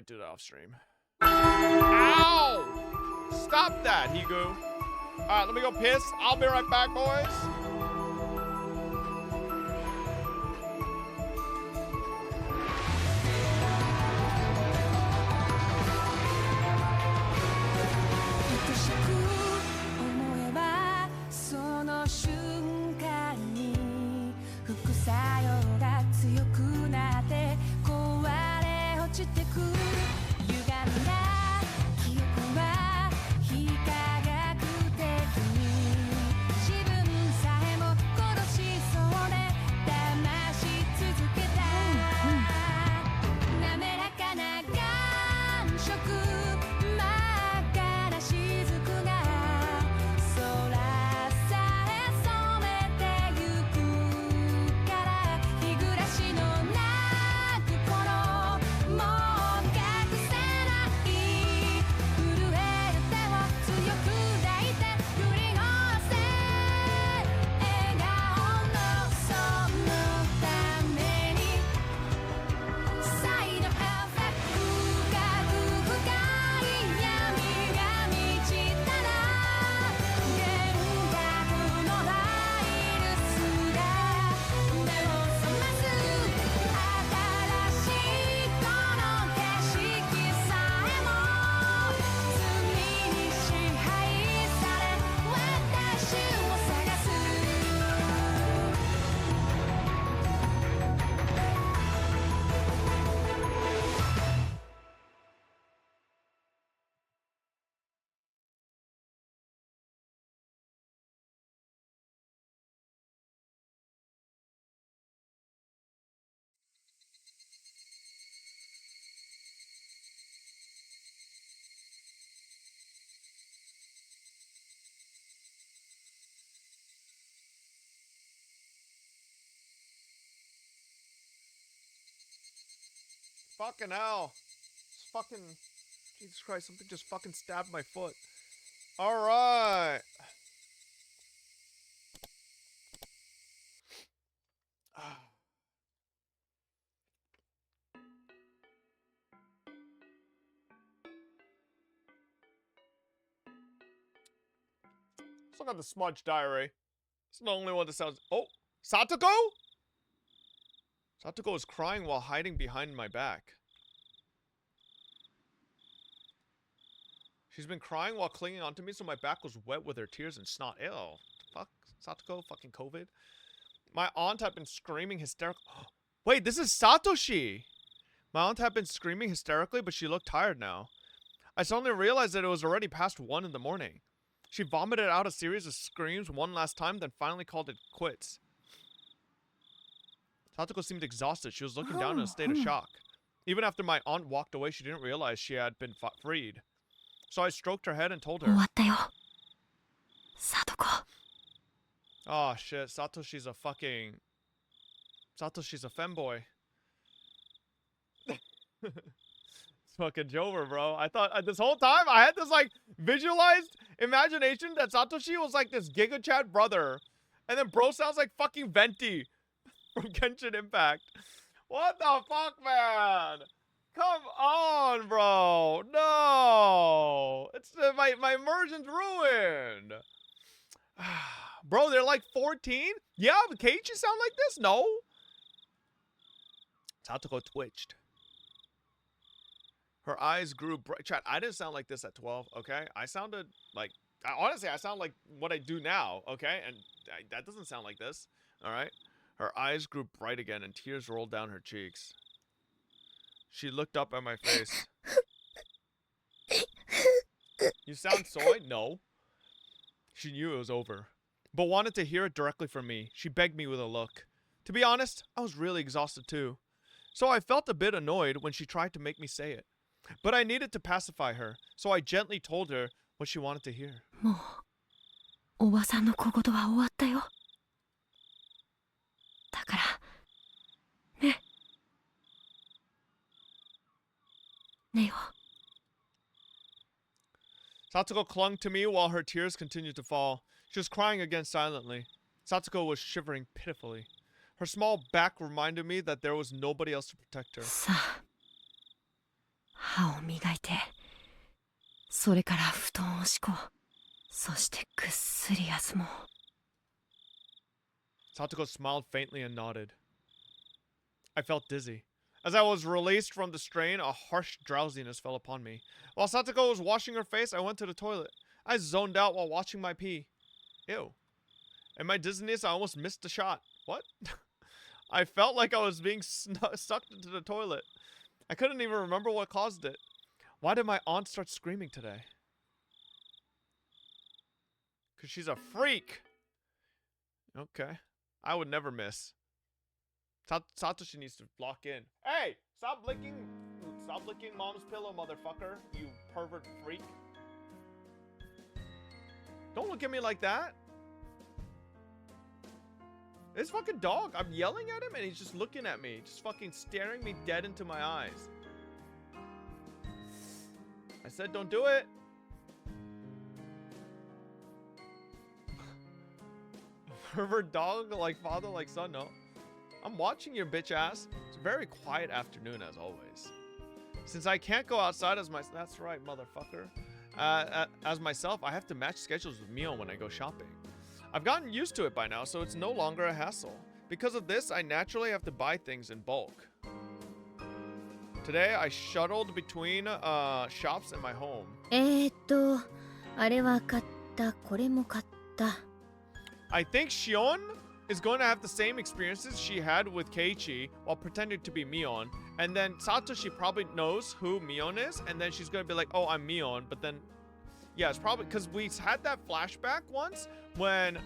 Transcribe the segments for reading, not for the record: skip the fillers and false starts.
do that off stream. Ow! Stop that, Higu. Alright, let me go piss. I'll be right back, boys. Fucking hell. It's fucking... Jesus Christ, something just fucking stabbed my foot. Alright. Let's look at the smudge diary. It's the only one that sounds... Oh! Satoko? Satoko is crying while hiding behind my back. She's been crying while clinging onto me, so my back was wet with her tears and snot. Ew. Fuck. Satoko, fucking COVID. My aunt had been screaming hysterically. Wait, this is Satoshi! My aunt had been screaming hysterically, but she looked tired now. I suddenly realized that it was already past 1 in the morning. She vomited out a series of screams one last time, then finally called it quits. Satoko seemed exhausted. She was looking down in a state of shock. Even after my aunt walked away, she didn't realize she had been freed. So I stroked her head and told her. Oh shit, Satoshi's a fucking... Satoshi's a femboy. It's fucking Jover, bro. I thought, this whole time, I had this, like, visualized imagination that Satoshi was, like, this Giga Chad brother. And then bro sounds like fucking Venti from Genshin Impact. What the fuck, man? Come on, bro. No. It's my immersion's ruined. Bro, they're like 14? Yeah, but Keiichi sound like this? No. Satoko twitched. Her eyes grew bright. Chat, I didn't sound like this at 12, okay? I sounded like... honestly, I sound like what I do now, okay? And that doesn't sound like this, alright? Her eyes grew bright again and tears rolled down her cheeks. She looked up at my face. You sound soy? No. She knew it was over, but wanted to hear it directly from me. She begged me with a look. To be honest, I was really exhausted too. So I felt a bit annoyed when she tried to make me say it. But I needed to pacify her, so I gently told her what she wanted to hear. Satoko clung to me while her tears continued to fall. She was crying again silently. Satoko was shivering pitifully. Her small back reminded me that there was nobody else to protect her. 歯を磨いて、それから布団を敷こう。そしてぐっすり休もう。Satoko smiled faintly and nodded. I felt dizzy. As I was released from the strain, a harsh drowsiness fell upon me. While Satoko was washing her face, I went to the toilet. I zoned out while watching my pee. Ew. In my dizziness, I almost missed the shot. What? I felt like I was being sucked into the toilet. I couldn't even remember what caused it. Why did my aunt start screaming today? Because she's a freak. Okay. I would never miss. Satoshi needs to lock in. Hey! Stop licking mom's pillow, motherfucker. You pervert freak. Don't look at me like that. This fucking dog. I'm yelling at him and he's just looking at me. Just fucking staring me dead into my eyes. I said don't do it. Pervert dog, like father, like son, no. I'm watching your bitch ass. It's a very quiet afternoon as always. Since I can't go outside as that's right, motherfucker. As myself, I have to match schedules with Mio when I go shopping. I've gotten used to it by now, so it's no longer a hassle. Because of this, I naturally have to buy things in bulk. Today, I shuttled between shops and my home. あれは買った、これも買った。 I think Shion is going to have the same experiences she had with Keiichi while pretending to be Mion. And then Satoshi probably knows who Mion is, and then she's going to be like, oh, I'm Mion. But then, yeah, it's probably because we had that flashback once when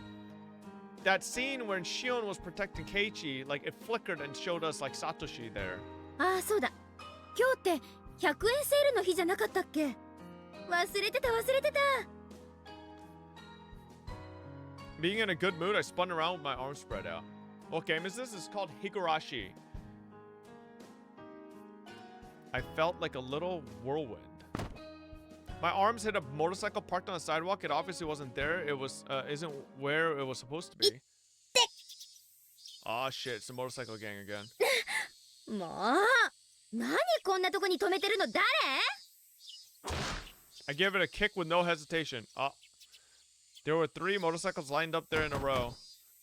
that scene when Shion was protecting Keiichi, like it flickered and showed us like Satoshi there. ああ、そうだ。今日って100円セールの日じゃなかったっけ？忘れてた。 Being in a good mood, I spun around with my arms spread out. What game is this? It's called Higurashi. I felt like a little whirlwind. My arms hit a motorcycle parked on the sidewalk. It obviously wasn't there. It was isn't where it was supposed to be. Oh shit, it's the motorcycle gang again. もう、何こんなとこに止めてるの誰？ I gave it a kick with no hesitation. There were 3 motorcycles lined up there in a row.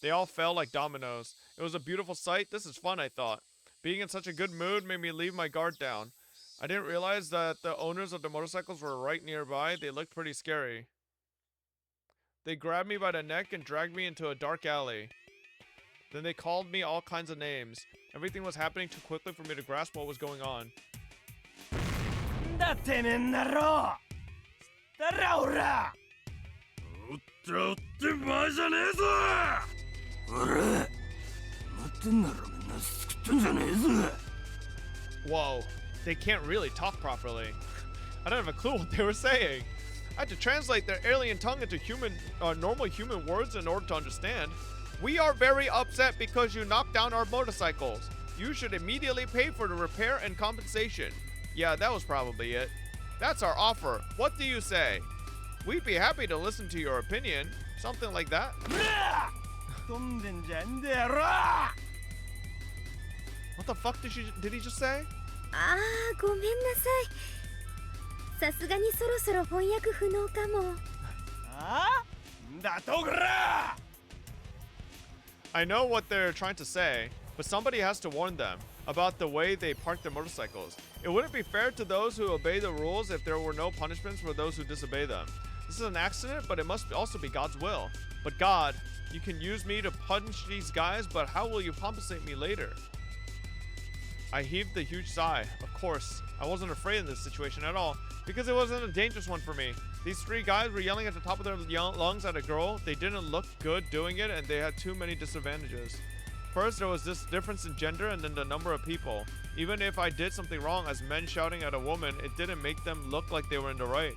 They all fell like dominoes. It was a beautiful sight. This is fun, I thought. Being in such a good mood made me leave my guard down. I didn't realize that the owners of the motorcycles were right nearby. They looked pretty scary. They grabbed me by the neck and dragged me into a dark alley. Then they called me all kinds of names. Everything was happening too quickly for me to grasp what was going on. Whoa, they can't really talk properly. I don't have a clue what they were saying. I had to translate their alien tongue into normal human words in order to understand. We are very upset because you knocked down our motorcycles. You should immediately pay for the repair and compensation. Yeah, that was probably it. That's our offer. What do you say? We'd be happy to listen to your opinion. Something like that. What the fuck did he just say? ああ、ごめんなさい。さすがにそろそろ翻訳不能かも。あ？だとぐら！ I know what they're trying to say, but somebody has to warn them about the way they park their motorcycles. It wouldn't be fair to those who obey the rules if there were no punishments for those who disobey them. This is an accident, but it must also be God's will. But God, you can use me to punish these guys, but how will you compensate me later? I heaved a huge sigh. Of course, I wasn't afraid in this situation at all, because it wasn't a dangerous one for me. These 3 guys were yelling at the top of their lungs at a girl. They didn't look good doing it, and they had too many disadvantages. First, there was this difference in gender and then the number of people. Even if I did something wrong as men shouting at a woman, it didn't make them look like they were in the right.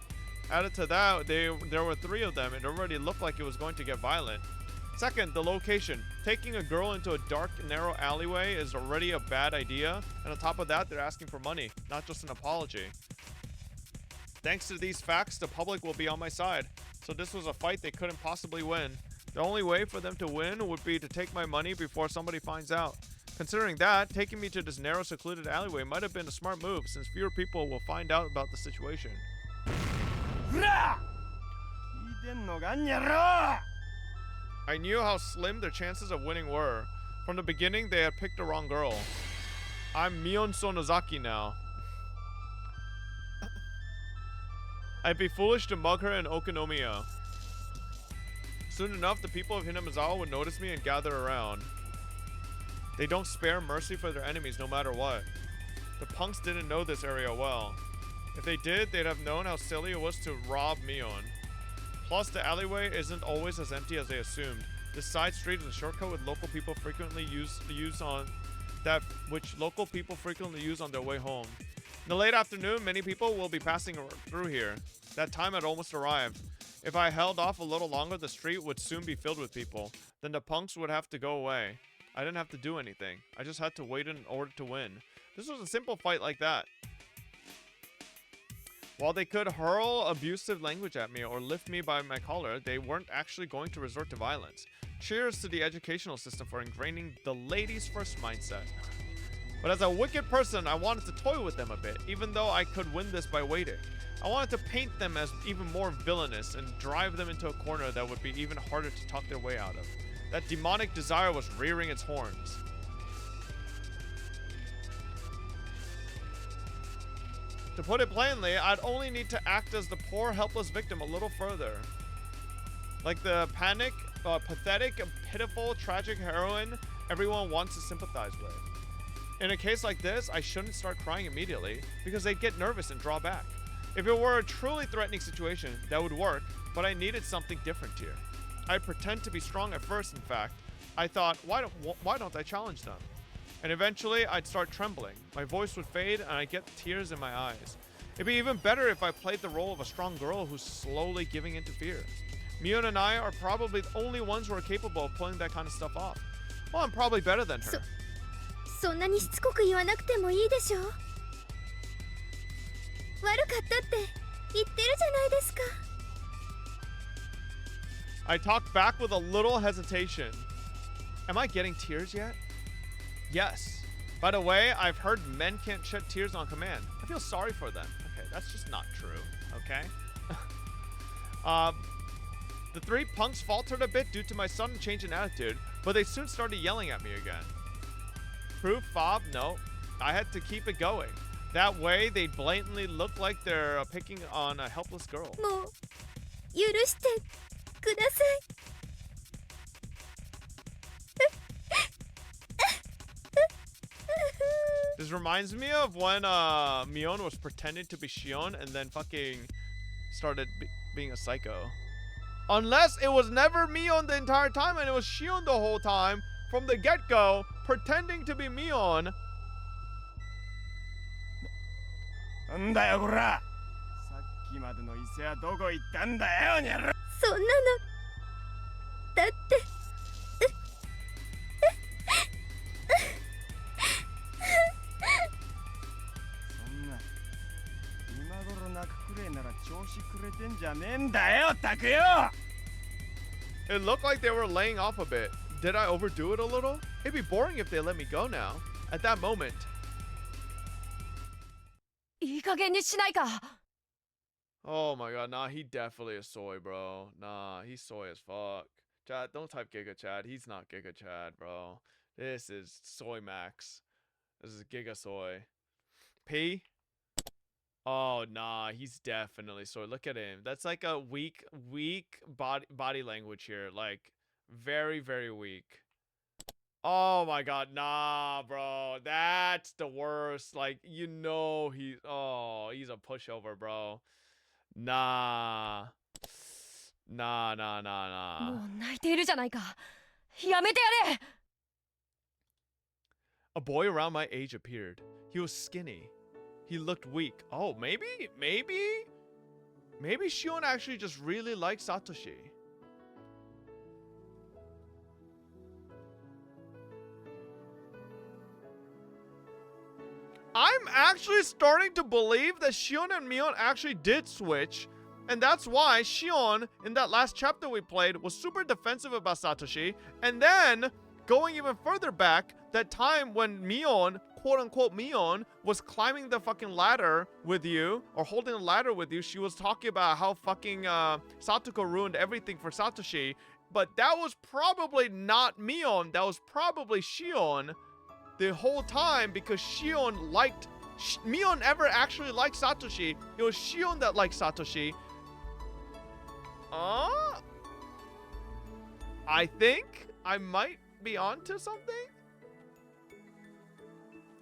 Added to that, there were 3 of them. It already looked like it was going to get violent. Second, the location. Taking a girl into a dark, narrow alleyway is already a bad idea. And on top of that, they're asking for money, not just an apology. Thanks to these facts, the public will be on my side. So this was a fight they couldn't possibly win. The only way for them to win would be to take my money before somebody finds out. Considering that, taking me to this narrow, secluded alleyway might have been a smart move, since fewer people will find out about the situation. ほら聞いてんのかんやろ I knew how slim their chances of winning were. From the beginning, they had picked the wrong girl. I'm Mion Sonozaki now. I'd be foolish to mug her in Okonomiya. Soon enough, the people of Hinamizawa would notice me and gather around. They don't spare mercy for their enemies no matter what. The punks didn't know this area well. If they did, they'd have known how silly it was to rob Mion. Plus, the alleyway isn't always as empty as they assumed. This side street is a shortcut which local people frequently use on their way home. In the late afternoon, many people will be passing through here. That time had almost arrived. If I held off a little longer, the street would soon be filled with people. Then the punks would have to go away. I didn't have to do anything. I just had to wait in order to win. This was a simple fight like that. While they could hurl abusive language at me or lift me by my collar, they weren't actually going to resort to violence. Cheers to the educational system for ingraining the ladies first mindset. But as a wicked person, I wanted to toy with them a bit, even though I could win this by waiting. I wanted to paint them as even more villainous and drive them into a corner that would be even harder to talk their way out of. That demonic desire was rearing its horns. To put it plainly, I'd only need to act as the poor, helpless victim a little further. Like the pathetic, pitiful, tragic heroine everyone wants to sympathize with. In a case like this, I shouldn't start crying immediately, because they'd get nervous and draw back. If it were a truly threatening situation, that would work, but I needed something different here. I'd pretend to be strong at first, in fact. I thought, why don't I challenge them? And eventually, I'd start trembling. My voice would fade, and I'd get tears in my eyes. It'd be even better if I played the role of a strong girl who's slowly giving in to fears. Mion and I are probably the only ones who are capable of pulling that kind of stuff off. Well, I'm probably better than her. そんなにしつこく言わなくてもいいでしょ。悪かったって言ってるじゃないですか。I talked back with a little hesitation. Am I getting tears yet? Yes. By the way, I've heard men can't shed tears on command. I feel sorry for them. Okay, that's just not true. Okay? The three punks faltered a bit due to my sudden change in attitude, but they soon started yelling at me again. Proof, fob? No. I had to keep it going. That way, they blatantly look like they're picking on a helpless girl. もう許してください。This reminds me of when Mion was pretending to be Shion and then fucking started being a psycho. Unless it was never Mion the entire time and it was Shion the whole time from the get-go, pretending to be Mion. なんだよこらさっきまでの伊勢はどこ行ったんだよにゃろそんなのだってそんな今頃泣くくれなら調子くれてんじゃねえんだよタクよ It looked like they were laying off a bit. Did I overdo it a little? It'd be boring if they let me go now. At that moment. いい加減にしないか。 Oh my god, nah, he definitely is soy, bro. Nah, he's soy as fuck. Chad, don't type Giga Chad. He's not Giga Chad, bro. This is Soy Max. This is Giga Soy. P? Oh, nah, he's definitely soy. Look at him. That's like a weak body language here. Like, very, very weak. Oh my god, nah, bro. That's the worst. Like, you know he's a pushover, bro. Nah. Nah. もう泣いているじゃないか。やめてやれ。 A boy around my age appeared. He was skinny. He looked weak. Oh, maybe Shion actually just really likes Satoshi. I'm actually starting to believe that Shion and Mion actually did switch, and that's why Shion, in that last chapter we played, was super defensive about Satoshi, and then going even further back, that time when Mion, quote-unquote Mion, was climbing the fucking ladder with you, or holding the ladder with you, she was talking about how fucking Satuko ruined everything for Satoshi. But that was probably not Mion, that was probably Shion the whole time, because Shion liked... Mion never actually liked Satoshi. It was Shion that liked Satoshi. I think I might be onto something.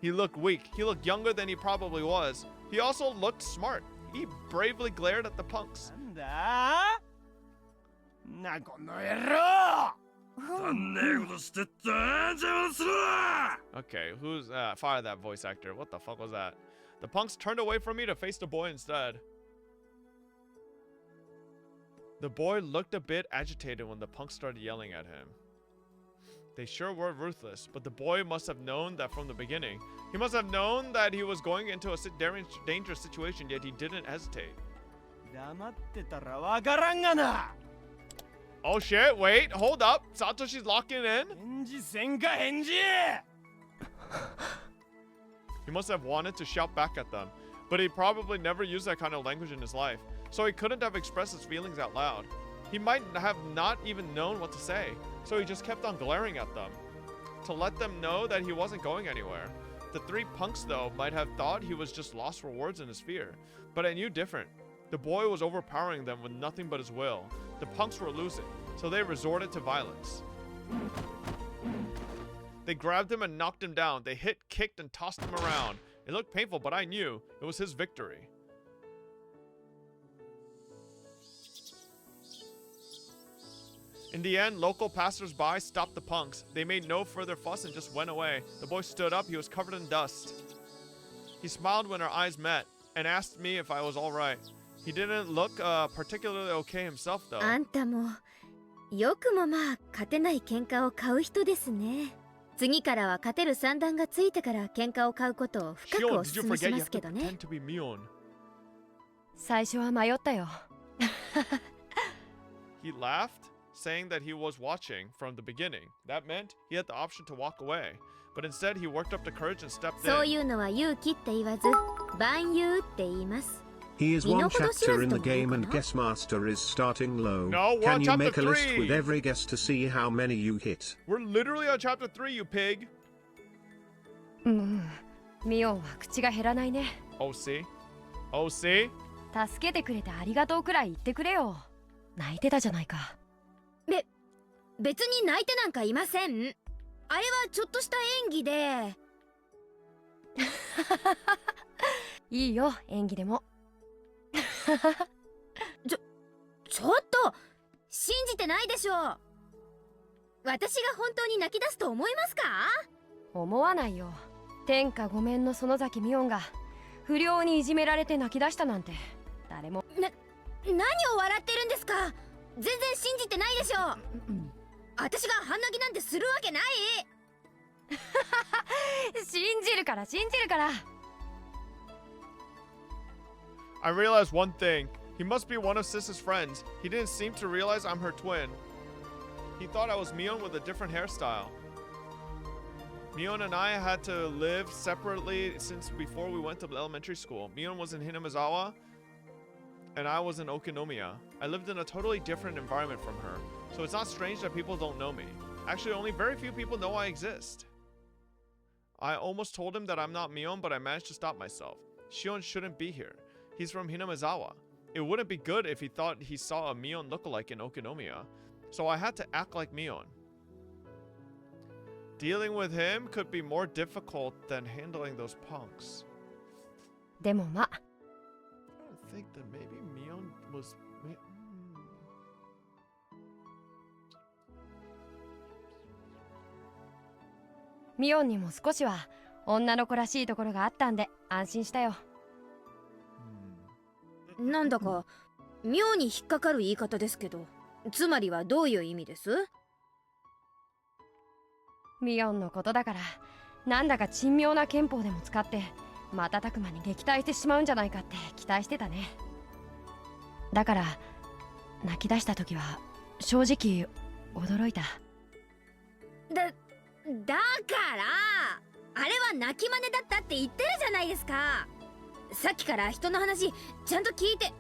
He looked weak. He looked younger than he probably was. He also looked smart. He bravely glared at the punks. Okay, who's fire that voice actor? What the fuck was that? The punks turned away from me to face the boy instead. The boy looked a bit agitated when the punks started yelling at him. They sure were ruthless, but the boy must have known that from the beginning. He must have known that he was going into a dangerous situation, yet he didn't hesitate. Oh shit, wait, hold up. Satoshi's locking in. He must have wanted to shout back at them, but he probably never used that kind of language in his life, so he couldn't have expressed his feelings out loud. He might have not even known what to say, so he just kept on glaring at them, to let them know that he wasn't going anywhere. The three punks, though, might have thought he was just lost for words in his fear, but I knew different. The boy was overpowering them with nothing but his will. The punks were losing, so they resorted to violence. They grabbed him and knocked him down. They hit, kicked, and tossed him around. It looked painful, but I knew it was his victory. In the end, local passers-by stopped the punks. They made no further fuss and just went away. The boy stood up. He was covered in dust. He smiled when our eyes met and asked me if I was all right. He didn't look particularly okay himself, though. あんたもよくもまあ勝てない喧嘩を買う人ですね。次からは勝てる算段がついてから喧嘩を買うことを深く Shion, お did you 勧め forget し you ま have すけ to どね。 pretend to be Mion? 最初は迷ったよ。He laughed, saying that he was watching from the beginning. That meant he had the option to walk away. But instead, he worked up the courage and stepped そう in. いうのは勇気って言わず万有って言います。 He is one chapter in the game and guess master is starting low. No, we're Can on you chapter make a list 3. with every guess to see how many you hit? We're literally on chapter 3, you pig. ミオンは口が減らないね。 Oh, see? Oh, see? 助けてくれてありがとうくらい言ってくれよ。泣いてたじゃないか。別に泣いてなんかいません。あれはちょっとした演技で。いいよ、演技でも。ちょっと信じてないでしょ。私が本当に泣き出すと思いますか？思わないよ。天下御免の園崎ミオンが不良にいじめられて泣き出したなんて誰も。何を笑ってるんですか？全然信じてないでしょ。私が半泣きなんてするわけない。信じるから信じるから。I realized one thing. He must be one of Sis's friends. He didn't seem to realize I'm her twin. He thought I was Mion with a different hairstyle. Mion and I had to live separately since before we went to elementary school. Mion was in Hinamizawa, and I was in Okinomiya. I lived in a totally different environment from her, so it's not strange that people don't know me. Actually, only very few people know I exist. I almost told him that I'm not Mion, but I managed to stop myself. Shion shouldn't be here. He's from Hinamizawa. It wouldn't be good if he thought he saw a Mion lookalike in Okinomiya, so I had to act like Mion. Dealing with him could be more difficult than handling those punks. でもまあ。I think that maybe Mion was... ミオンにも少しは女の子らしいところがあったんで安心したよ。なんだか妙に引っかかる言い方ですけど、つまりはどういう意味です？ミオンのことだからなんだか珍妙な憲法でも使って瞬く間に撃退してしまうんじゃないかって期待してたね。だから泣き出した時は正直驚いた。だからあれは泣き真似だったって言ってるじゃないですか。さっきから人の話ちゃんと聞いて。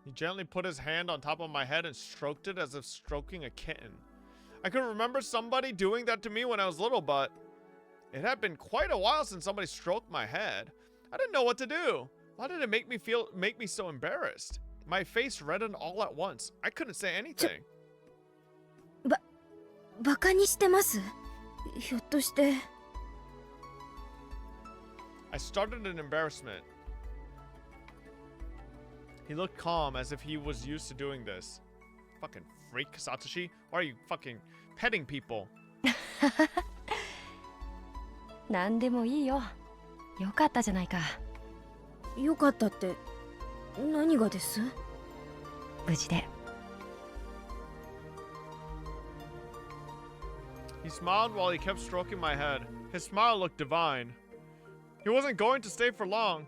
He gently put his hand on top of my head and stroked it as if stroking a kitten. I could remember somebody doing that to me when I was little, but it had been quite a while since somebody stroked my head. I didn't know what to do. Why did it make me so embarrassed? My face reddened all at once. I couldn't say anything. バカにしてます？ひょっとして。 I started in embarrassment. He looked calm as if he was used to doing this. Fucking freak, Satoshi. Why are you fucking petting people? なんでもいいよ。よかったじゃないか。よかったって何がです？無事で。He smiled while he kept stroking my head. His smile looked divine. He wasn't going to stay for long.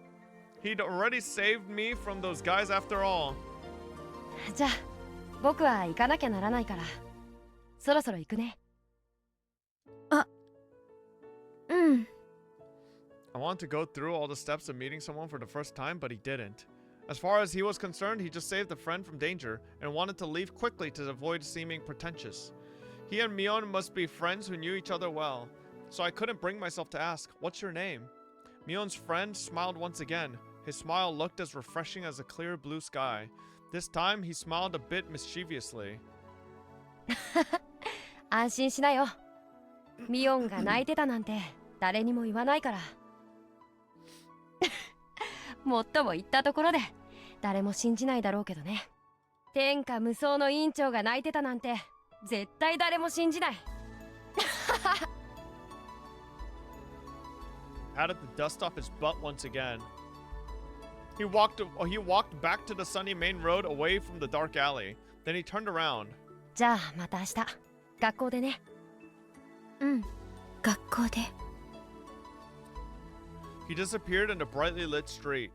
He'd already saved me from those guys after all. じゃあ僕は行かなきゃならないから。そろそろ行くね。あ、うん。 I wanted to go through all the steps of meeting someone for the first time, but he didn't. As far as he was concerned, he just saved a friend from danger and wanted to leave quickly to avoid seeming pretentious. He and Mion must be friends who knew each other well, so I couldn't bring myself to ask, "What's your name?" Mion's friend smiled once again. His smile looked as refreshing as a clear blue sky. This time, he smiled a bit mischievously. 安心しなよ。ミオンが泣いてたなんて誰にも言わないから。もっとも言ったところで誰も信じないだろうけどね。天下無双の委員長が泣いてたなんて絶対誰も信じない。Patted the dust off his butt once again. He walked back to the sunny main road away from the dark alley. Then he turned around. じゃあまた明日学校でね。うん、学校で。 He disappeared in the brightly lit street.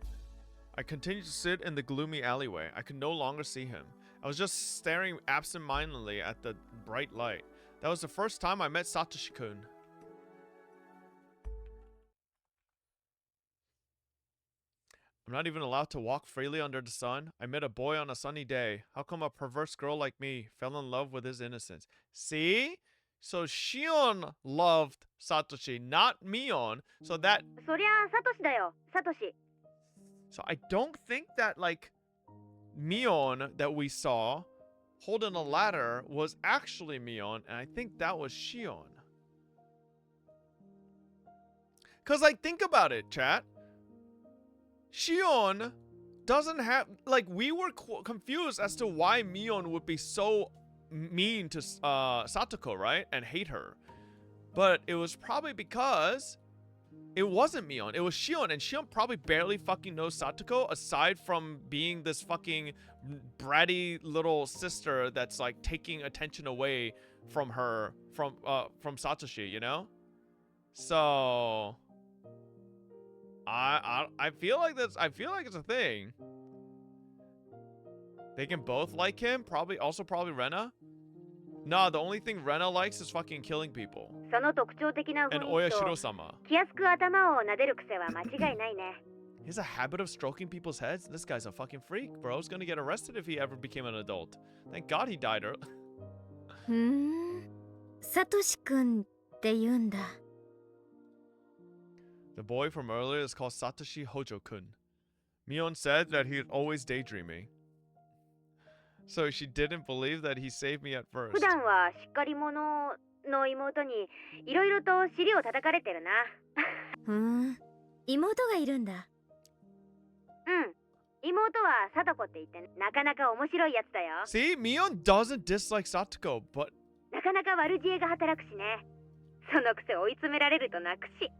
I continued to sit in the gloomy alleyway. I could no longer see him. I was just staring absent-mindedly at the bright light. That was the first time I met Satoshi-kun. I'm not even allowed to walk freely under the sun. I met a boy on a sunny day. How come a perverse girl like me fell in love with his innocence? See? So Shion loved Satoshi, not Mion. So that... そりゃサトシだよ、サトシ。 So I don't think that, like, Mion that we saw holding a ladder was actually Mion, and I think that was Shion. Because, like, think about it, chat. Shion doesn't have... Like, we were confused as to why Mion would be so mean to Satoko, right? And hate her. But it was probably because it wasn't Mion. It was Shion. And Shion probably barely fucking knows Satoko aside from being this fucking bratty little sister that's like taking attention away from her, from Satoshi, you know? So I feel like that's, I feel like it's a thing. They can both like him, probably Rena. Nah, the only thing Rena likes is fucking killing people. その特徴的な雰囲気と And Oyashiro-sama. 気安く頭を撫でる癖は間違いないね。 He has a habit of stroking people's heads? This guy's a fucking freak, bro. He's gonna get arrested if he ever became an adult. Thank God he died early. ふーん、サトシ君って言うんだ。 The boy from earlier is called Satoshi Hojo-kun. Mion said that he's always daydreaming. So she didn't believe that he saved me at 普 first. 段はしっかり者の妹にいろいろと尻を叩かれてるな。ふーん、妹がいるんだ。うん、妹はサトコって言ってなかなか面白いやつだよ。 See, Mion doesn't dislike Satoko, but なかなか悪知恵が働くしね。そのくせ追い詰められると泣くし、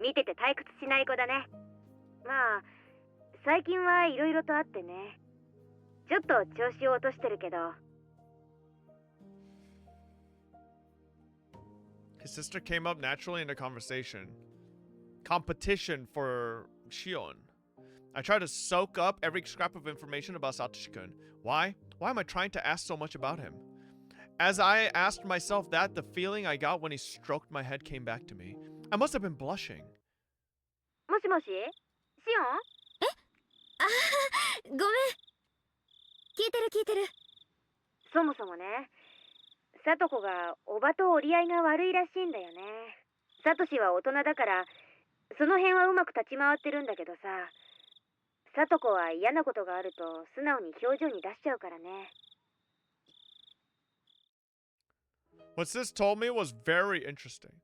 見てて退屈しない子だね。まあ、最近はいろいろとあってね。ちょっと調子を落としてるけど。 his sister came up naturally in the conversation. Competition for Shion. I tried to soak up every scrap of information about Satoshi-kun. Why? Why am I trying to ask so much about him? As I asked myself that, the feeling I got when he stroked my head came back to me. I must have been blushing. もしもし、シオン？あー、ごめん。聞いてる聞いてる。そもそもね、サトコがおばと折り合いが悪いらしいんだよね。サトシは大人だから、その辺はうまく立ち回ってるんだけどさ、サトコは嫌なことがあると素直に表情に出しちゃうからね。What sis told me was very interesting.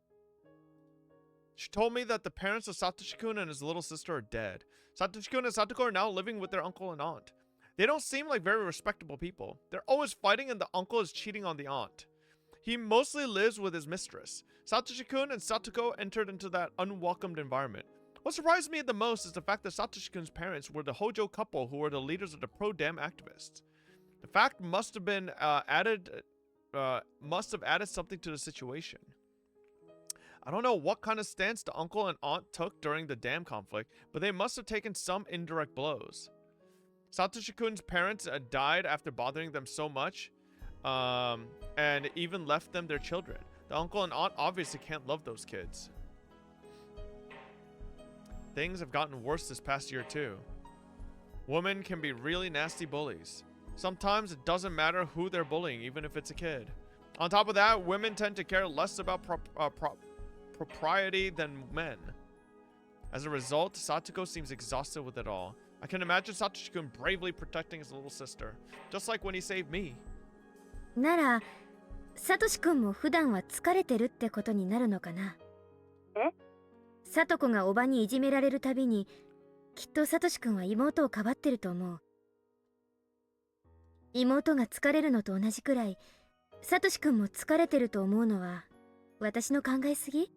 She told me that the parents of Satoshi-kun and his little sister are dead. Satoshi-kun and Satoko are now living with their uncle and aunt. They don't seem like very respectable people. They're always fighting and the uncle is cheating on the aunt. He mostly lives with his mistress. Satoshi-kun and Satoko entered into that unwelcomed environment. What surprised me the most is the fact that Satoshi-kun's parents were the Hojo couple who were the leaders of the pro-dam activists. The fact must have added something to the situation. I don't know what kind of stance the uncle and aunt took during the dam conflict, but they must have taken some indirect blows. Satoshi-kun's parents died after bothering them so much, and even left them their children. The uncle and aunt obviously can't love those kids. Things have gotten worse this past year too. Women can be really nasty bullies. Sometimes it doesn't matter who they're bullying, even if it's a kid. On top of that, women tend to care less about propriety than men. As a result, Satoko seems exhausted with it all. I can imagine Satoshi-kun bravely protecting his little sister, just like when he saved me. なら、サトシ君も普段は疲れてるってことになるのかな。え？サトコがおばにいじめられるたびに、きっとサトシ君は妹をかばってると思う。妹が疲れるのと同じくらい、サトシ君も疲れてると思うのは、私の考えすぎ？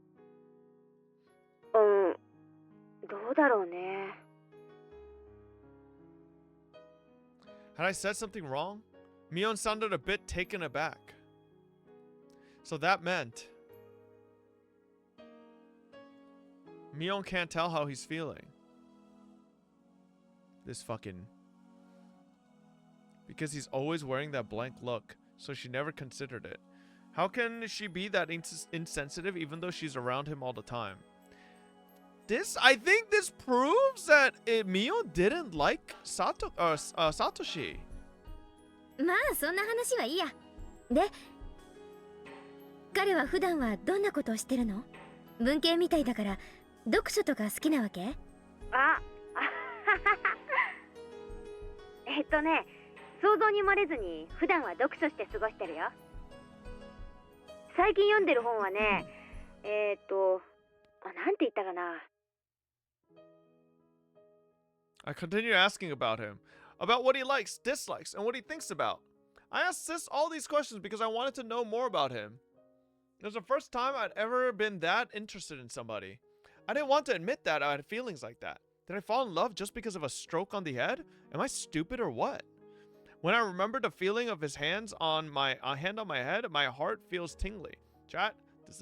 どうだろうね。Had I said something wrong? Mion sounded a bit taken aback. So that meant Mion can't tell how he's feeling. This fucking... Because he's always wearing that blank look, so she never considered it. How can she be that insensitive even though she's around him all the time? I think this proves that Mion didn't like Satoshi. まあそんな話はいいや。で、彼は普段はどんなことをしてるの？文系みたいだから読書とか好きなわけ？想像に漏れずに普段は読書して過ごしてるよ。最近読んでる本はね、なんて言ったかな。I continue asking about him, about what he likes, dislikes, and what he thinks about. I asked Sis all these questions because I wanted to know more about him. It was the first time I'd ever been that interested in somebody. I didn't want to admit that I had feelings like that. Did I fall in love just because of a stroke on the head? Am I stupid or what? When I remember the feeling of his hand on my head, my heart feels tingly. Chat, this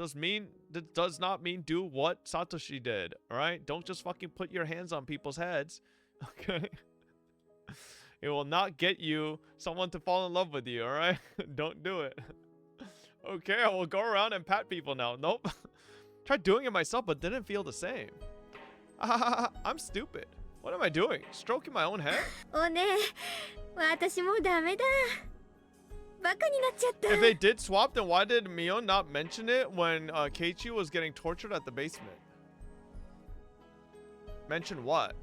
does not mean do what Satoshi did, alright? Don't just fucking put your hands on people's heads, okay? It will not get you someone to fall in love with you, alright? Don't do it. Okay, I will go around and pat people now. Nope. Tried doing it myself, but didn't feel the same. I'm stupid. What am I doing? Stroking my own head? おねえ、私もうダメだ。バカになっちゃった。 If they did swap, then why did Mion not mention it when Keiichi was getting tortured at the basement? Mention what?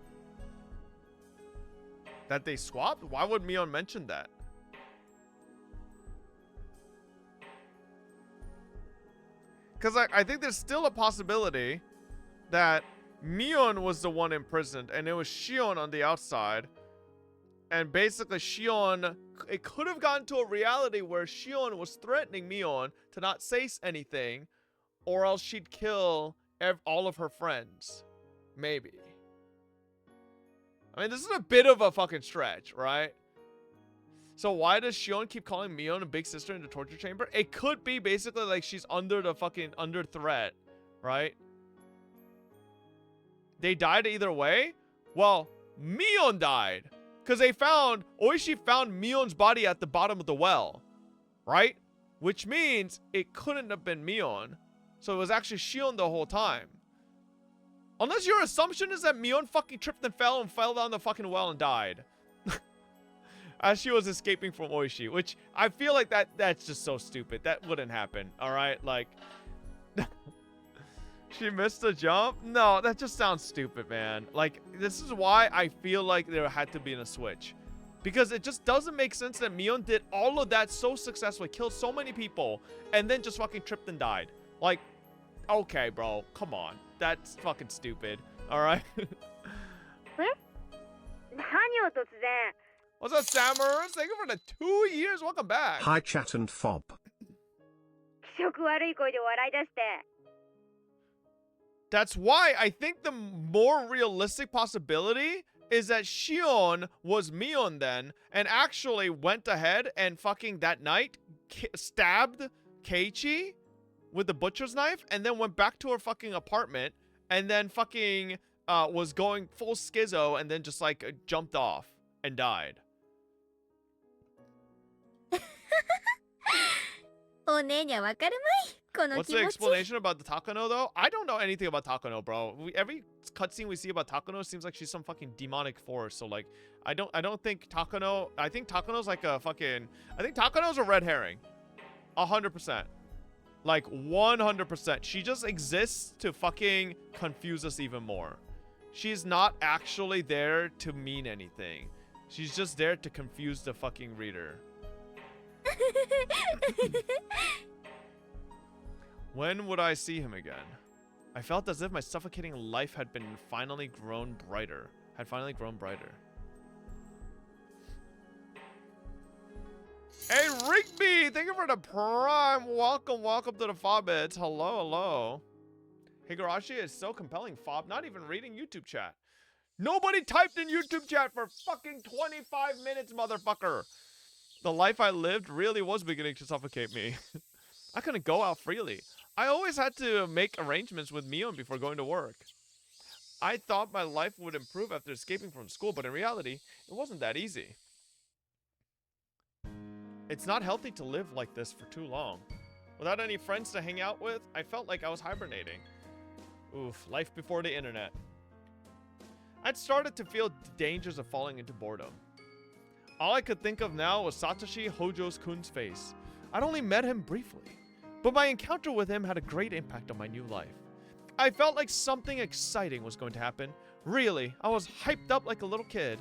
That they swapped? Why would Mion mention that? Because I think there's still a possibility that Mion was the one imprisoned and it was Shion on the outside. And basically Shion, it could have gotten to a reality where Shion was threatening Mion to not say anything, or else she'd kill all of her friends. Maybe. I mean, this is a bit of a fucking stretch, right? So why does Shion keep calling Mion a big sister in the torture chamber? It could be basically like she's under threat, right? They died either way? Well, Mion died. Because Oishi found Mion's body at the bottom of the well. Right? which means it couldn't have been Mion. So it was actually Shion the whole time. Unless your assumption is that Mion fucking tripped and fell down the fucking well and died. As she was escaping from Oishi, which I feel like that's just so stupid. That wouldn't happen, alright? Like, she missed a jump? No, that just sounds stupid, man. Like, this is why I feel like there had to be a switch. Because it just doesn't make sense that Mion did all of that so successfully, killed so many people, and then just fucking tripped and died. Like, okay, bro, come on. That's fucking stupid, alright? What's up, Samurai? Thank you for the 2 years. Welcome back. Hi, chat and fob. That's why I think the more realistic possibility is that Shion was Mion then, and actually went ahead and fucking that night stabbed Keiichi with the butcher's knife, and then went back to her fucking apartment, and then fucking was going full schizo, and then just like jumped off and died. What's the explanation about the Takano though? I don't know anything about Takano, bro. Every cutscene we see about Takano seems like she's some fucking demonic force. So like, I don't think Takano. I think Takano's like a fucking. I think Takano's a red herring, 100%. Like 100%. She just exists to fucking confuse us even more. She's not actually there to mean anything. She's just there to confuse the fucking reader. When would I see him again? I felt as if my suffocating life had finally grown brighter. Hey, Rigby! Thank you for the prime. Welcome to the Fobbits. Hello. Higurashi is so compelling, Fob. Not even reading YouTube chat. Nobody typed in YouTube chat for fucking 25 minutes, motherfucker. The life I lived really was beginning to suffocate me. I couldn't go out freely. I always had to make arrangements with Mion before going to work. I thought my life would improve after escaping from school, but in reality, it wasn't that easy. It's not healthy to live like this for too long. Without any friends to hang out with, I felt like I was hibernating. Oof, life before the internet. I'd started to feel the dangers of falling into boredom. All I could think of now was Satoshi Hojo's-kun's face. I'd only met him briefly, but my encounter with him had a great impact on my new life. I felt like something exciting was going to happen. Really, I was hyped up like a little kid.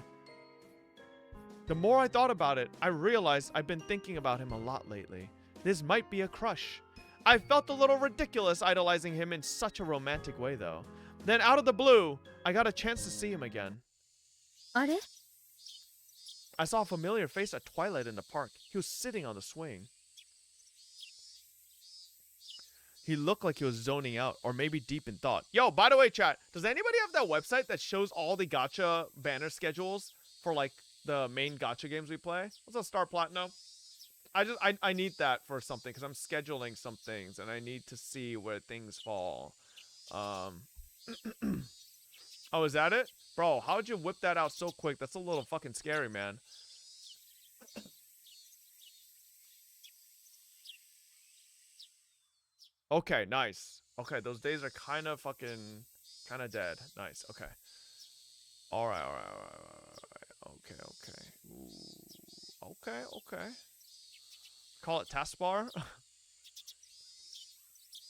The more I thought about it, I realized I've been thinking about him a lot lately. This might be a crush. I felt a little ridiculous idolizing him in such a romantic way though. Then out of the blue, I got a chance to see him again. Are? I saw a familiar face at twilight in the park. He was sitting on the swing. He looked like he was zoning out, or maybe deep in thought. Yo, by the way, chat, does anybody have that website that shows all the gacha banner schedules for, like, the main gacha games we play? What's up, Star Platinum? I need that for something, because I'm scheduling some things, and I need to see where things fall. Oh, is that it? Bro, how'd you whip that out so quick? That's a little fucking scary, man. Okay, nice. Okay, those days are kind of dead. Nice, okay. Alright. Okay. Ooh. Okay. Call it taskbar?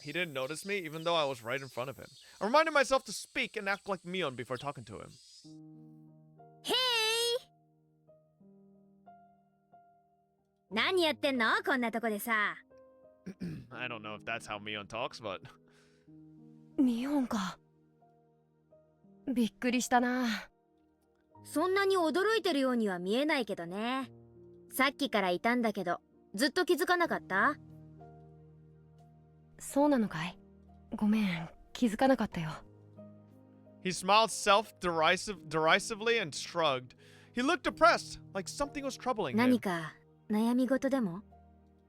He didn't notice me, even though I was right in front of him. I reminded myself to speak and act like Mion before talking to him. Hey! 何やってんのこんなとこでさ。I don't know if that's how Mion talks, but... ミオンか。びっくりしたな。そんなに驚いてるようには見えないけどね。さっきからいたんだけど、ずっと気づかなかった？そうなのかい？ごめん、気づかなかったよ。He smiled derisively and shrugged. He looked depressed, like something was troubling him. 何か悩み事でも？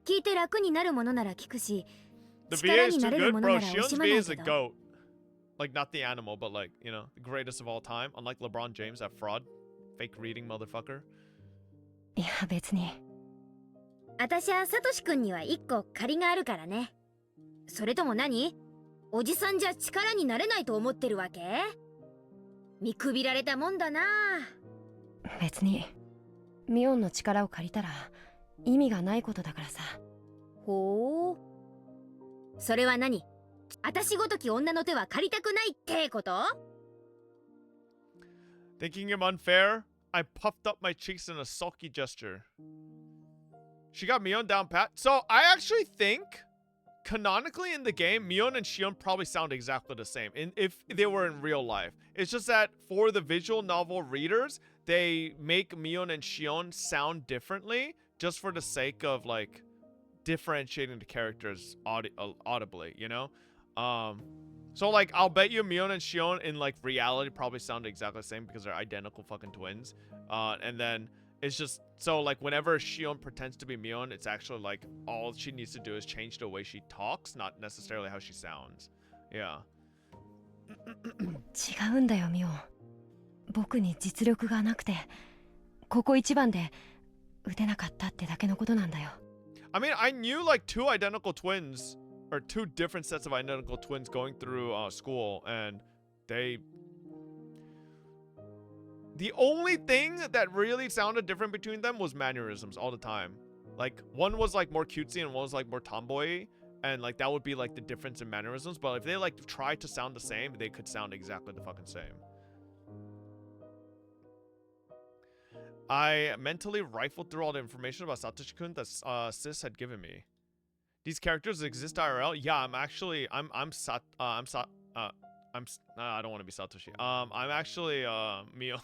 聞いて楽になるものなら聞くし、 The 力 VA に is な too れる good, もの bro. なら惜 Shion's しま VA ない is け a ど。 goat. Like, not the animal, but like, you know, the greatest of all time. Unlike LeBron James, that fraud. Fake reading motherfucker. いや別に。私はサトシくんには一個借りがあるからね。それとも何？おじさんじゃ力になれないと思ってるわけ？見くびられたもんだな。別にミオンの力を借りたら意味がないことだからさ。ほう。それは何？私ごとき女の手は借りたくないってこと？ Thinking him unfair, I puffed up my cheeks in a sulky gesture. She got Mion down pat. So I actually think, canonically in the game, Mion and Shion probably sound exactly the same if they were in real life. It's just that for the visual novel readers, they make Mion and Shion sound differently just for the sake of like differentiating the characters audibly, you know? So like I'll bet you Mion and Shion in like reality probably sound exactly the same because they're identical fucking twins. And then it's just so like whenever Shion pretends to be Mion, it's actually like all she needs to do is change the way she talks, not necessarily how she sounds. Yeah. 違うんだよミオン。僕に実力がなくてここ一番で打てなかったってだけのことなんだよ。I mean, I knew like two identical twins, or two different sets of identical twins going through school, and the only thing that really sounded different between them was mannerisms all the time. Like, one was like more cutesy and one was like more tomboy, and like that would be like the difference in mannerisms, but if they like tried to sound the same, they could sound exactly the fucking same. I mentally rifled through all the information about Satoshi-kun that Sis had given me. These characters exist IRL? Yeah, I don't want to be Satoshi. I'm actually Mio.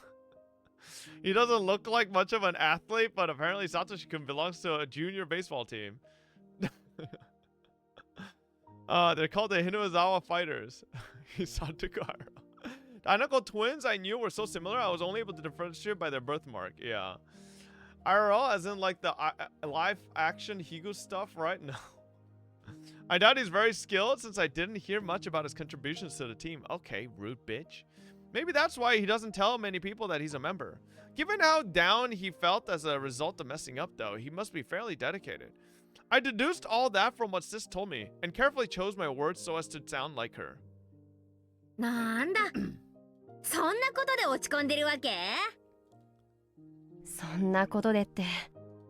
He doesn't look like much of an athlete, but apparently Satoshi-kun belongs to a junior baseball team. They're called the Hinuizawa Fighters. Satoku IRL. The identical twins I knew were so similar, I was only able to differentiate by their birthmark. Yeah. IRL, as in like the live action Higu stuff, right? No. I doubt he's very skilled since I didn't hear much about his contributions to the team. Okay, rude bitch. Maybe that's why he doesn't tell many people that he's a member. Given how down he felt as a result of messing up though, he must be fairly dedicated. I deduced all that from what Sis told me, and carefully chose my words so as to sound like her. なんだそんなことで落ち込んでるわけ？そんなことでって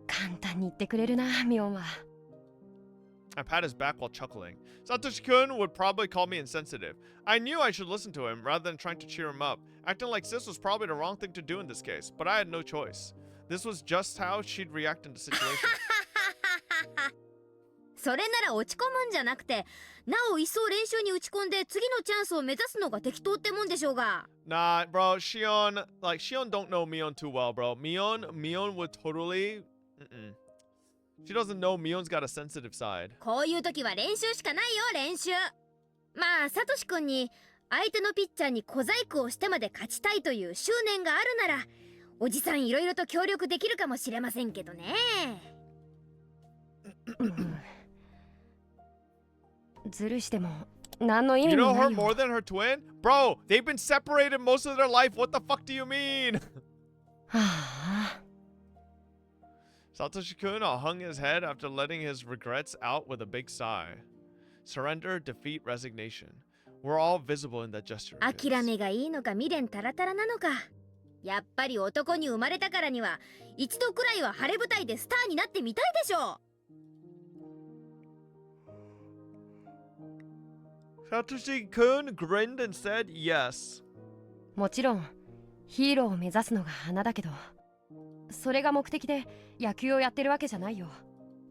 簡単に言ってくれるなミオンは。I pat his back while chuckling. Satoshi-kun would probably call me insensitive. I knew I should listen to him rather than trying to cheer him up. Acting like Sis was probably the wrong thing to do in this case, but I had no choice. This was just how she'd react in the situation. それなら落ち込むんじゃなくて、なお一層練習に打ち込んで次のチャンスを目指すのが適当ってもんでしょうが。Nah, bro, Shion don't know Mion too well, bro. Mion would totally... She doesn't know Mion's got a sensitive side. こういう時は練習しかないよ、練習。まあ、サトシ君に相手のピッチャーに小細工をしてまで勝ちたいという執念があるなら、おじさんいろいろと協力できるかもしれませんけどね。ずるしても何の意 You 味 know もな her い more よ。 than her twin? Bro, they've been separated most of their life. What the fuck do you mean? はあ。Satoshi-kun hung his head after letting his regrets out with a big sigh. Surrender, defeat, resignation. We're all visible in that gesture. 諦めがいいのか未練たらたらなのか。やっぱり男に生まれたからには一度くらいは晴れ舞台でスターになってみたいでしょう。Satoshi-kun grinned and said yes. もちろんヒーローを目指すのが花だけど、それが目的で野球をやってるわけじゃないよ。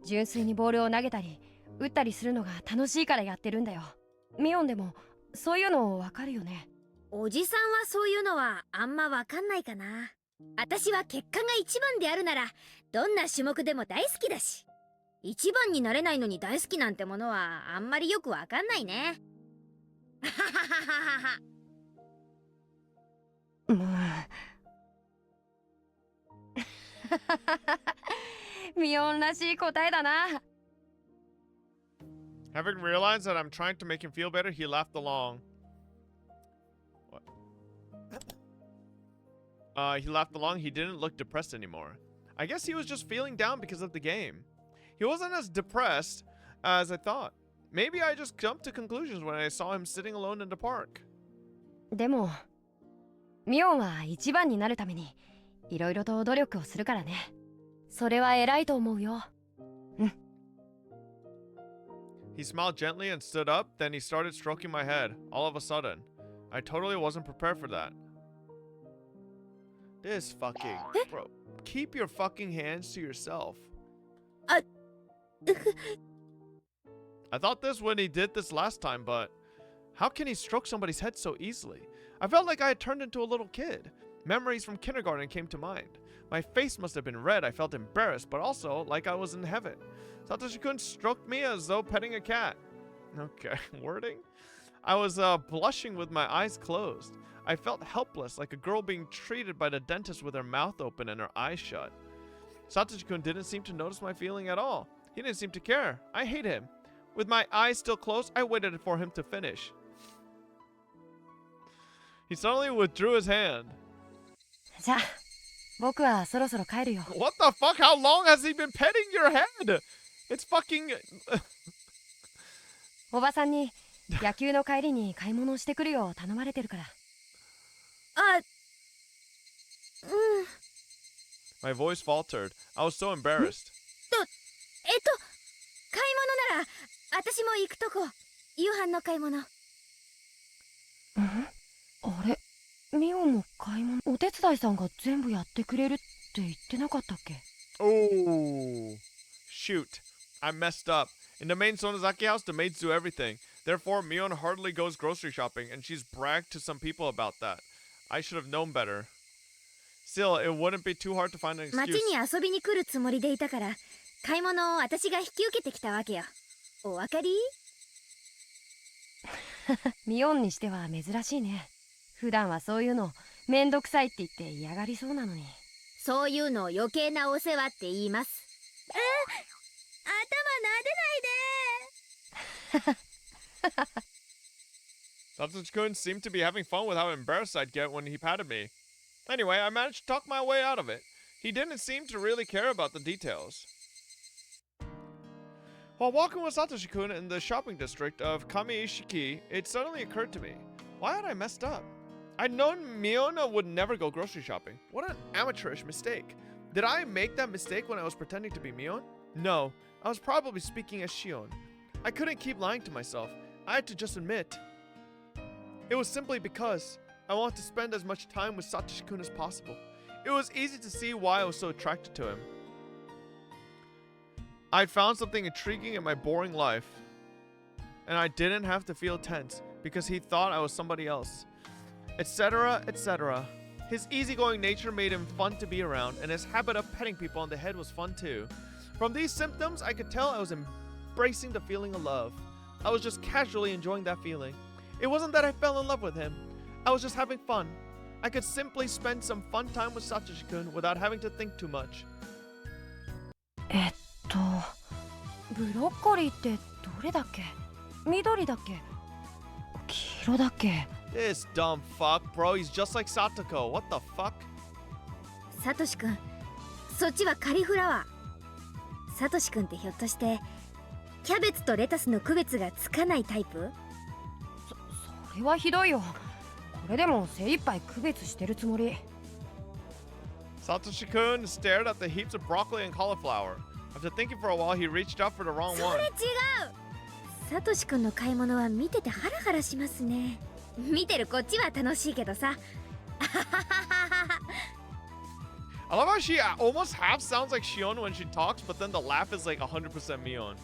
純粋にボールを投げたり打ったりするのが楽しいからやってるんだよ。ミオンでもそういうのわかるよね。おじさんはそういうのはあんまわかんないかな。私は結果が一番であるならどんな種目でも大好きだし、一番になれないのに大好きなんてものはあんまりよくわかんないね。もうミオンらしい答えだな。Having realized that I'm trying to make him feel better, he laughed along. What? He laughed along. He didn't look depressed anymore. I guess he was just feeling down because of the game. He wasn't as depressed as I thought. Maybe I just jumped to conclusions when I saw him sitting alone in the park. でもミオンは一番になるためにいろいろと努力をするからね。それは偉いと思うよ。He smiled gently and stood up, then he started stroking my head, all of a sudden. I totally wasn't prepared for that. This fucking... Bro, keep your fucking hands to yourself. I thought this when he did this last time, but... How can he stroke somebody's head so easily? I felt like I had turned into a little kid. Memories from kindergarten came to mind. My face must have been red. I felt embarrassed, but also like I was in heaven. Satoshi-kun stroked me as though petting a cat. Okay, wording? I was blushing with my eyes closed. I felt helpless, like a girl being treated by the dentist with her mouth open and her eyes shut. Satoshi-kun didn't seem to notice my feeling at all. He didn't seem to care. I hate him. With my eyes still closed, I waited for him to finish. He suddenly withdrew his hand. じゃあ僕はそろそろ帰るよ。 What the fuck? How long has he been petting your head? It's fucking... おばさんに野球の帰りに買い物をしてくるよう頼まれてるから。My voice faltered. I was so embarrassed. 買い物なら私も行くとこ。夕飯の買い物。あれミオも買い物お手伝いさんが全部やってくれるって言ってなかったっけ？ Oh, shoot. I messed up. In the main Sonozaki house, the maids do everything. Therefore, Mion hardly goes grocery shopping, and she's bragged to some people about that. I should have known better. Still, it wouldn't be too hard to find an 町 excuse. に遊びに来るつもりでいたから買い物を私が引き受けてきたわけよ。お分かり？ミオンにしては珍しいね。普段はそういうのめんどくさいって言って嫌がりそうなのに。そういうのを余計なお世話って言います。頭撫でないで。 Satoshi-kun seemed to be having fun with how embarrassed I'd get when he patted me. Anyway, I managed to talk my way out of it. He didn't seem to really care about the details. While walking with Satoshi-kun in the shopping district of Kamiishiki, it suddenly occurred to me, why had I messed up? I'd known Miona would never go grocery shopping. What an amateurish mistake. Did I make that mistake when I was pretending to be Mion? No, I was probably speaking as Shion. I couldn't keep lying to myself. I had to just admit. It was simply because I wanted to spend as much time with Satoshi-kun as possible. It was easy to see why I was so attracted to him. I'd found something intriguing in my boring life, and I didn't have to feel tense because he thought I was somebody else, etc., etc. His easygoing nature made him fun to be around, and his habit of petting people on the head was fun too. From these symptoms, I could tell I was embracing the feeling of love. I was just casually enjoying that feeling. It wasn't that I fell in love with him. I was just having fun. I could simply spend some fun time with Satoshi-kun without having to think too much. ブロッコリーってどれだっけ？緑だっけ？黄色だっけ？ This dumb fuck, bro. He's just like Satoko. What the fuck? サトシ君、そっちはカリフラワー。サトシ君ってひょっとしてキャベツとレタスの区別がつかないタイプ？それはひどいよ。これでも精一杯区別してるつもり。 Satoshi-kun stared at the heaps of broccoli and cauliflower. After thinking for a while, he reached out for the wrong そ one. れ違う。サトシ君の買い物は見ててハラハラしますね。見てるこっちは楽しいけどさ。 I love how she almost half sounds like Shion when she talks, but then the laugh is like 100% Mion.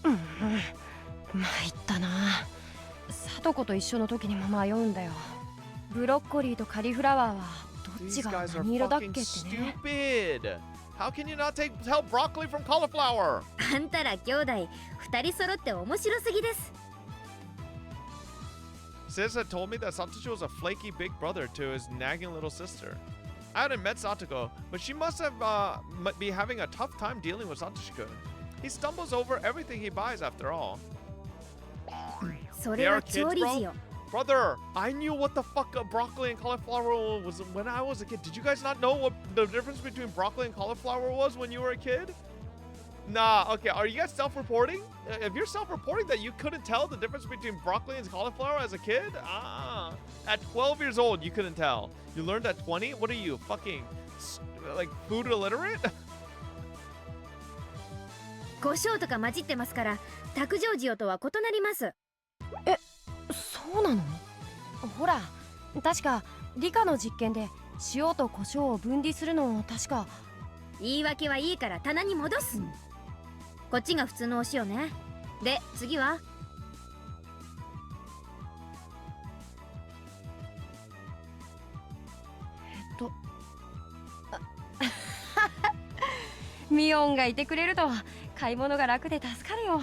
参ったな。サトコと一緒の時にも迷うんだよ。ブロッコリーとカリフラワーはどっ These ちが guys are 何色だっけ fucking ってね。 stupid. How can you not tell broccoli from cauliflower? あんたら兄弟二人揃って面白すぎです。 Sis had told me that Satoshi was a flaky big brother to his nagging little sister. I hadn't met Satoko, but she must have be having a tough time dealing with Satoshi-kun. He stumbles over everything he buys after all. それは調理時よ。 Brother, I knew what the fuck broccoli and cauliflower was when I was a kid. Did you guys not know what the difference between broccoli and cauliflower was when you were a kid? Nah, okay, are you guys self-reporting? If you're self-reporting that you couldn't tell the difference between broccoli and cauliflower as a kid? Ah, at 12 years old, you couldn't tell. You learned at 20? What are you, fucking, like, food illiterate? 胡椒とか混じってますから卓上塩とは異なります。そうなの？ほら、確か理科の実験で塩と胡椒を分離するのを確か。言い訳はいいから棚に戻す。こっちが普通のお塩ね。で次はミオンがいてくれると買い物が楽で助かるよ。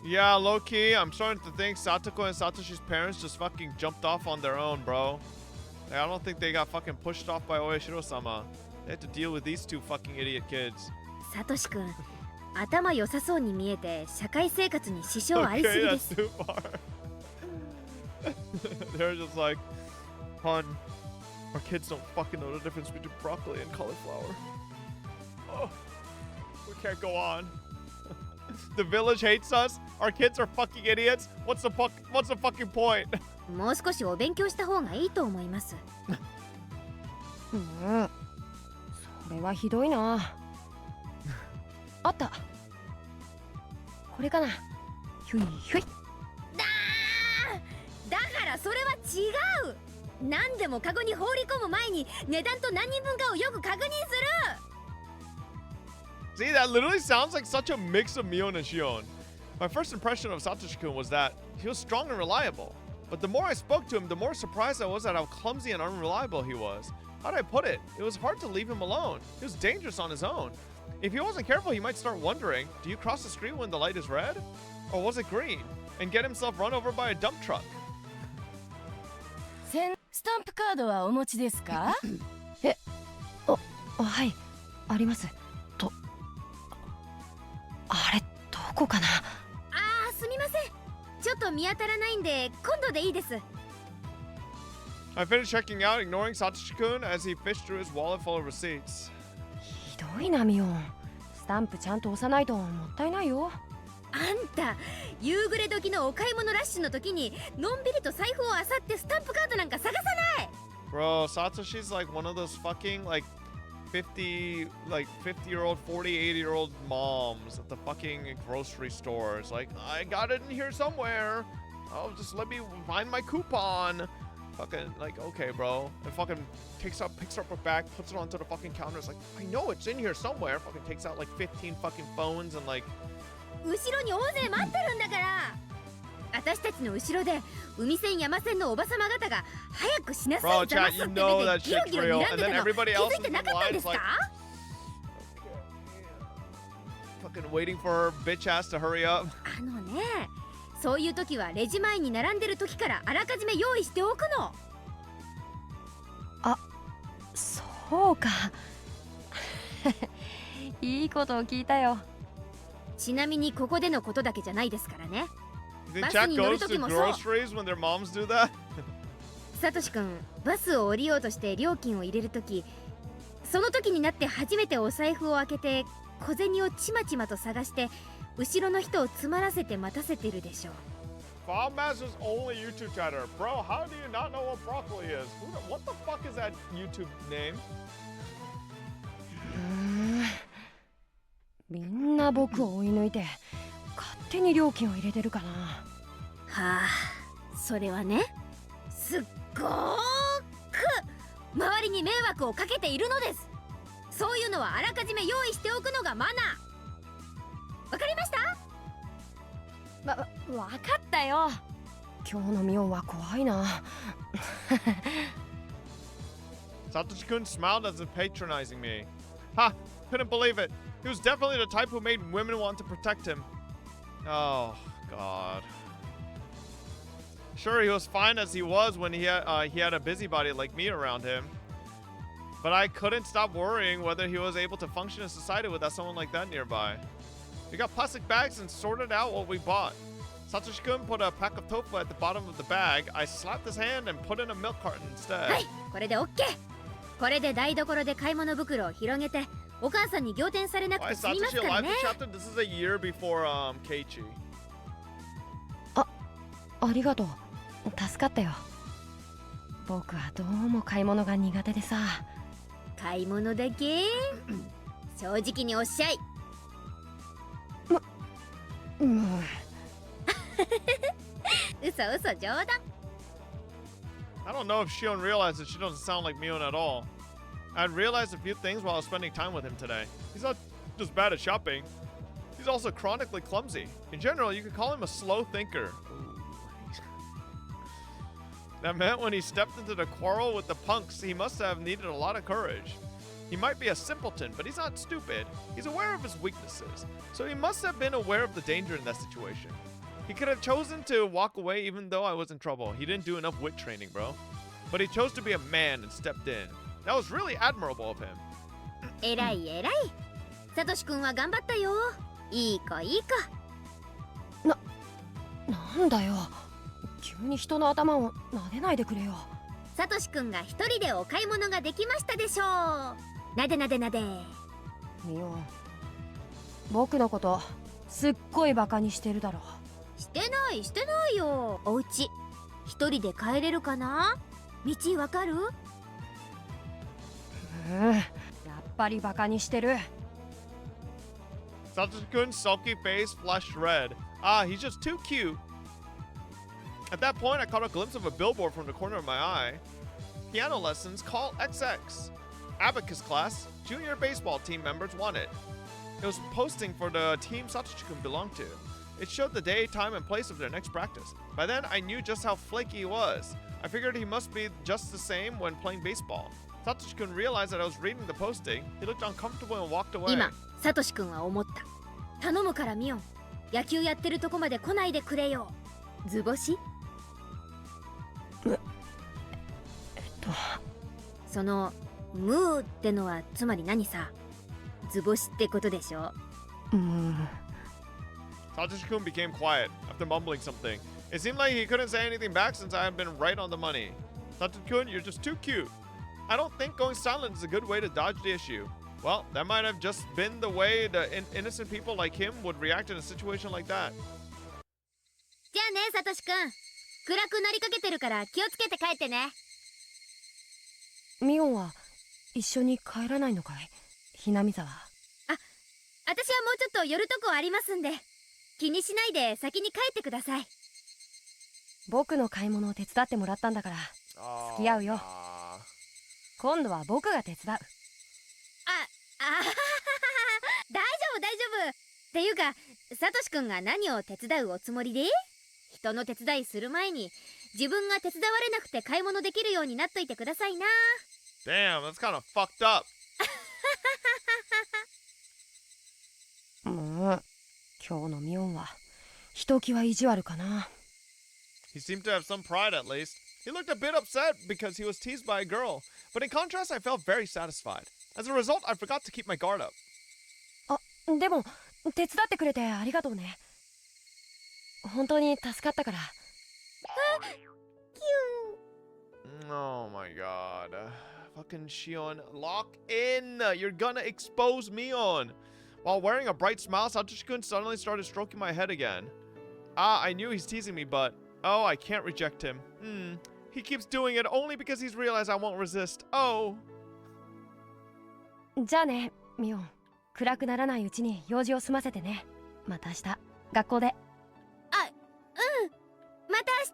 Yeah, low key, I'm starting to think Satoko and Satoshi's parents just fucking jumped off on their own, bro. Like, I don't think they got fucking pushed off by Oeshiro-sama. They had to deal with these two fucking idiot kids. サトシ君、頭良さそうに見えて社会生活に支障ありすぎ Okay, で that's す。 too far. They're just like, hon, our kids don't fucking know the difference between broccoli and cauliflower. Oh, we can't go on. The village hates us. Our kids are fucking idiots. What's the fucking point? もう少しお勉強した方がいいと思います。それはひどいな。あった。これかな。ひょいひょい。だからそれは違う。何でもカゴに放り込む前に値段と何人分かをよく確認する。 See, that literally sounds like such a mix of Mion and Shion. My first impression of Satoshi-kun was that he was strong and reliable. But the more I spoke to him, the more surprised I was at how clumsy and unreliable he was. How do I put it? It was hard to leave him alone. He was dangerous on his own. If he wasn't careful, he might start wondering, do you cross the street when the light is red? Or was it green? And get himself run over by a dump truck. スタンプカードはお持ちですか？はい、あります。あれ、どこかな。あー、すみません。ちょっと見当たらないんで今度でいいです。 I finished checking out, ignoring Satoshi-kun as he fished through his wallet full of receipts. ひどいな、ミオン。スタンプちゃんと押さないともったいないよ。あんた、夕暮れ時のお買い物ラッシュの時にのんびりと財布を漁ってスタンプカードなんか探さない。 Bro, Satoshi's like one of those fucking like 50-year-old, 80-year-old moms at the fucking grocery stores. Like, I got it in here somewhere. Oh, just let me find my coupon. Fucking like, okay, bro. And fucking picks her up her bag, puts it onto the fucking counter. It's like, I know it's in here somewhere. Fucking takes out like 15 fucking phones and like. 後ろに大勢待ってるんだから。私たちの後ろで海線山線のおばさま方が早くしなさい Bro, ざま chat, す you って know 目 that でギロ shit's ギロ real. 睨ん And で then たの気 everybody づ else い in て the なかったん line で is す like, か？ fucking waiting for her bitch ass to hurry up. あのね、そういう時はレジ前に並んでる時からあらかじめ用意しておくの。そうか。いいことを聞いたよ。ちなみにここでのことだけじゃないですからね。 You think バス chat に乗る goes to 時もそう。 groceries when their moms do that? サトシ君、バスを降りようとして料金を入れる時、その時になって初めてお財布を開けて小銭をちまちまと探して後ろの人を詰まらせて待たせてるでしょう。 Bob Master's only YouTube chatter. Bro, how do you not know what broccoli is? What the fuck is that YouTube name? みんな僕を追い抜いて勝手に料金を入れてるかな。はあ、それはね、すっごーく周りに迷惑をかけているのです。そういうのはあらかじめ用意しておくのがマナー。わかりました？わかったよ。今日のミオンは怖いな。Satoshi-kun smiled as if patronizing me. Ha! Couldn't believe it. He was definitely the type who made women want to protect him. Oh, God. Sure, he was fine as he was when he had a busybody like me around him. But I couldn't stop worrying whether he was able to function in society without someone like that nearby. We got plastic bags and sorted out what we bought. Satoshi-kun put a pack of tofu at the bottom of the bag. I slapped his hand and put in a milk carton instead. はい、これで OK。これで台所で買い物袋を広げてお母さんに仰天されなく Why て is 済みます Satoshi から alive ね。 this chapter? This is a year before Keiichi. ありがとう。助かったよ。僕はどうも買い物が苦手でさ。買い物だけ正直におっしゃい。嘘嘘冗談。 I don't know if Shion realizes she doesn't sound like Mion at all. I'd realized a few things while I was spending time with him today. He's not just bad at shopping. He's also chronically clumsy. In general, you could call him a slow thinker. That meant when he stepped into the quarrel with the punks, he must have needed a lot of courage. He might be a simpleton, but he's not stupid. He's aware of his weaknesses, so he must have been aware of the danger in that situation. He could have chosen to walk away even though I was in trouble. He didn't do enough wit training, bro. But he chose to be a man and stepped in. That was really admirable of him. えらいえらい。サトシ君は頑張ったよ。いい子いい子。なんだよ。急に人の頭を撫でないでくれよ。サトシ君が一人でお買い物ができましたでしょう。なでなでなで。ミオン、僕のことすっごいバカにしてるだろ。してないしてないよ。お家一人で帰れるかな。道わかる？やっぱりバカにしてる。 Satoshi-kun's sulky face flushed red. Ah, he's just too cute. At that point, I caught a glimpse of a billboard from the corner of my eye. Piano lessons, call XX. Abacus class, junior baseball team members wanted. It was posting for the team Satoshi-kun belonged to. It showed the day, time, and place of their next practice. By then, I knew just how flaky he was. I figured he must be just the same when playing baseball. Satoshi-kun realized that I was reading the posting. He looked uncomfortable and walked away. 今サトシ君は思った。頼むからミオン、野球やってるとこまで来ないでくれよ。図星？そのムーってのはつまり何さ。図星ってことでしょ。Satoshi-kun became quiet after mumbling something. It seemed like he couldn't say anything back since I had been right on the money. Satoshi-kun, you're just too cute. I don't think going silent is a good way to dodge the issue. Well, that might have just been the way the innocent people like him would react in a situation like that. じゃあねサトシ君、暗くなりかけてるから気をつけて帰ってね。ミオンは一緒に帰らないのかい？ひなみ沢。私はもうちょっと寄るとこありますんで、気にしないで先に帰ってください。僕の買い物を手伝ってもらったんだから付き合うよ。今度は僕が手伝う。大丈夫大丈夫。っていうかサトシ君が何を手伝うおつもりで？人の手伝いする前に自分が手伝われなくて買い物できるようになっといてくださいな。 Damn, that's kind of fucked up. もう今日のミオンはひときわ意地悪かな。 He seemed to have some pride at least. He looked a bit upset because he was teased by a girl, but in contrast, I felt very satisfied. As a result, I forgot to keep my guard up. でも手伝ってくれてありがとうね。本当に助かったから。Oh my god. Fucking Shion, lock in! You're gonna expose Mion! While wearing a bright smile, Satoshi-kun suddenly started stroking my head again. Ah, I knew he's teasing me, but... Oh, I can't reject him. He keeps doing it only because he's realized I won't resist. Oh! じゃあねミオン、暗くならないうちに用事を済ませてね。また明日学校で。また明日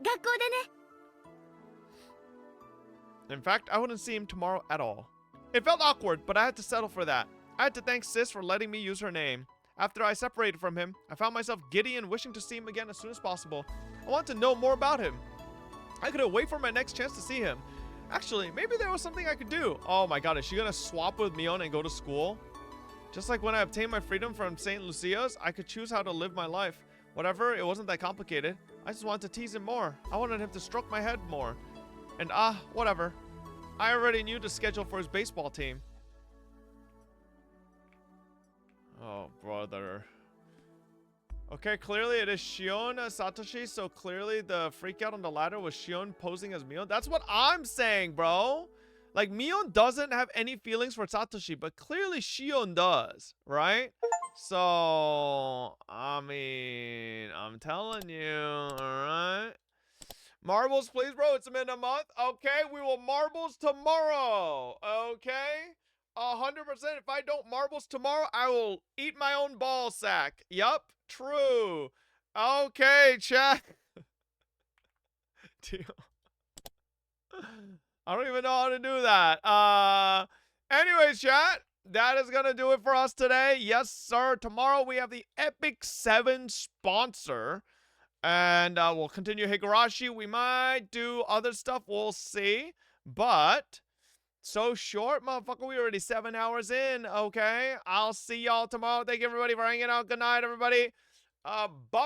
学校でね。 In fact, I wouldn't see him tomorrow at all. It felt awkward, but I had to settle for that. I had to thank Sis for letting me use her name. After I separated from him, I found myself giddy and wishing to see him again as soon as possible. I wanted to know more about him. I couldn't wait for my next chance to see him. Actually, maybe there was something I could do. Oh my god, is she gonna swap with Mion and go to school? Just like when I obtained my freedom from St. Lucia's, I could choose how to live my life. Whatever, it wasn't that complicated. I just wanted to tease him more. I wanted him to stroke my head more. And whatever. I already knew the schedule for his baseball team. Oh, brother. Okay, clearly it is Shion Satoshi, so clearly the freak out on the ladder was Shion posing as Mion. That's what I'm saying, bro. Like, Mion doesn't have any feelings for Satoshi, but clearly Shion does, right? So, I mean, I'm telling you, alright? Marbles, please, bro. It's been a month. Okay, we will marbles tomorrow. Okay? 100%. If I don't marbles tomorrow, I will eat my own ball sack. Yup, true. Okay, chat. Deal. I don't even know how to do that. Anyways, chat, that is gonna do it for us today. Yes, sir. Tomorrow we have the Epic 7 sponsor. And we'll continue Higurashi. We might do other stuff. We'll see. But so short, motherfucker. We already 7 hours in. Okay. I'll see y'all tomorrow. Thank you, everybody, for hanging out. Good night, everybody. Bye-bye.